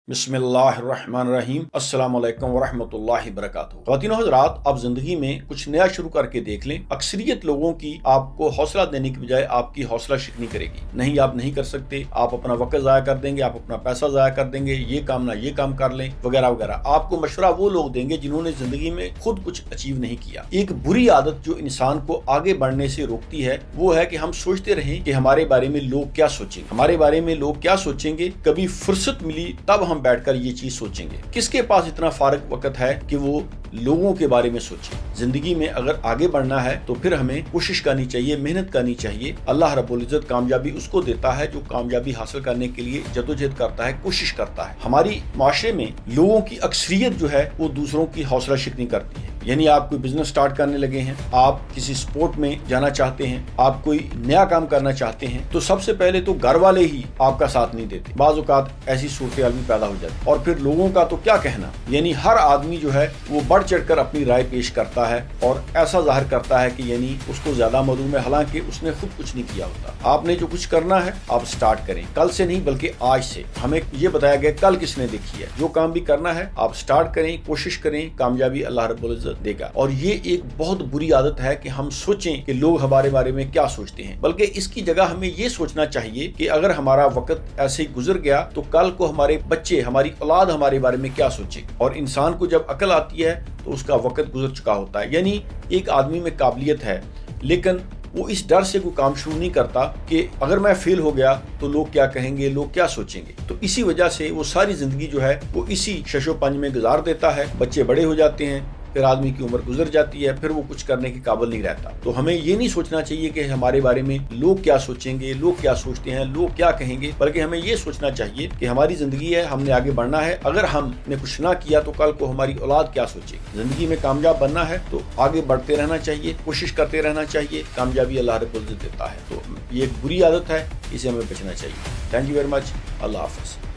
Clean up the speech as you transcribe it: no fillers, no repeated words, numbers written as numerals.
बिस्मिल्लाहिर्रहमानिर्रहीम। अस्सलाम वालेकुम वरहमतुल्लाहि वबरकातुहू। ख़वातीनो हज़रात, आप जिंदगी में कुछ नया शुरू करके देख लें। अक्सरियत लोगों की आपको हौसला देने की बजाय आपकी हौसला शिकनी करेगी। नहीं, आप नहीं कर सकते, आप अपना वक्त ज़ाया कर देंगे, आप अपना पैसा ज़ाया कर देंगे, ये काम ना ये काम कर लें वगैरह वगैरह। आपको मशवरा वो लोग देंगे जिन्होंने जिंदगी में खुद कुछ अचीव नहीं किया। एक बुरी आदत जो इंसान को आगे बढ़ने से रोकती है वो है कि हम सोचते रहें कि हमारे बारे में लोग क्या सोचेंगे, हमारे बारे में लोग क्या सोचेंगे। कभी फुर्सत मिली तब हम बैठकर ये चीज सोचेंगे। किसके पास इतना फारग वक्त है कि वो लोगों के बारे में सोचे। जिंदगी में अगर आगे बढ़ना है तो फिर हमें कोशिश करनी चाहिए, मेहनत करनी चाहिए। अल्लाह रब्बुल इज्जत कामयाबी उसको देता है जो कामयाबी हासिल करने के लिए जदोजहद करता है, कोशिश करता है। हमारी माशरे में लोगों की अक्सरियत जो है वो दूसरों की हौसला शिकनी करती है। यानी आप कोई बिजनेस स्टार्ट करने लगे हैं, आप किसी स्पोर्ट में जाना चाहते हैं, आप कोई नया काम करना चाहते हैं, तो सबसे पहले तो घर वाले ही आपका साथ नहीं देते। बाज़ औक़ात ऐसी सूरत भी पैदा हो जाती है। और फिर लोगों का तो क्या कहना, यानी हर आदमी जो है वो बढ़ चढ़कर अपनी राय पेश करता है और ऐसा जाहिर करता है कि यानी उसको ज्यादा मालूम है, हालांकि उसने खुद कुछ नहीं किया होता। आपने जो कुछ करना है आप स्टार्ट करें, कल से नहीं बल्कि आज से। हमें ये बताया गया कल किसने देखी है। जो काम भी करना है आप स्टार्ट करें, कोशिश करें, कामयाबी अल्लाह रब्बुल इज्जत देगा। और ये एक बहुत बुरी आदत है कि हम सोचें कि लोग हमारे बारे में क्या सोचते हैं, बल्कि इसकी जगह हमें ये सोचना चाहिए कि अगर हमारा वक्त ऐसे ही गुजर गया तो कल को हमारे बच्चे, हमारी औलाद हमारे बारे में क्या सोचे। और इंसान को जब अकल आती है तो उसका वक्त गुजर चुका होता है। यानी एक आदमी में काबिलियत है लेकिन वो इस डर से कोई काम शुरू नहीं करता कि अगर मैं फेल हो गया तो लोग क्या कहेंगे, लोग क्या सोचेंगे। तो इसी वजह से वो सारी जिंदगी जो है वो इसी शशोपंज में गुजार देता है। बच्चे बड़े हो जाते हैं, फिर आदमी की उम्र गुजर जाती है, फिर वो कुछ करने के काबिल नहीं रहता। तो हमें ये नहीं सोचना चाहिए कि हमारे बारे में लोग क्या सोचेंगे, लोग क्या सोचते हैं, लोग क्या कहेंगे, बल्कि हमें ये सोचना चाहिए कि हमारी जिंदगी है, हमने आगे बढ़ना है। अगर हमने कुछ ना किया तो कल को हमारी औलाद क्या सोचेगी। जिंदगी में कामयाब बनना है तो आगे बढ़ते रहना चाहिए, कोशिश करते रहना चाहिए। कामयाबी अल्लाह रब्बुल इज्जत देता है। तो ये एक बुरी आदत है, इसे हमें बचना चाहिए। Thank you very much. अल्लाह हाफ़िज़।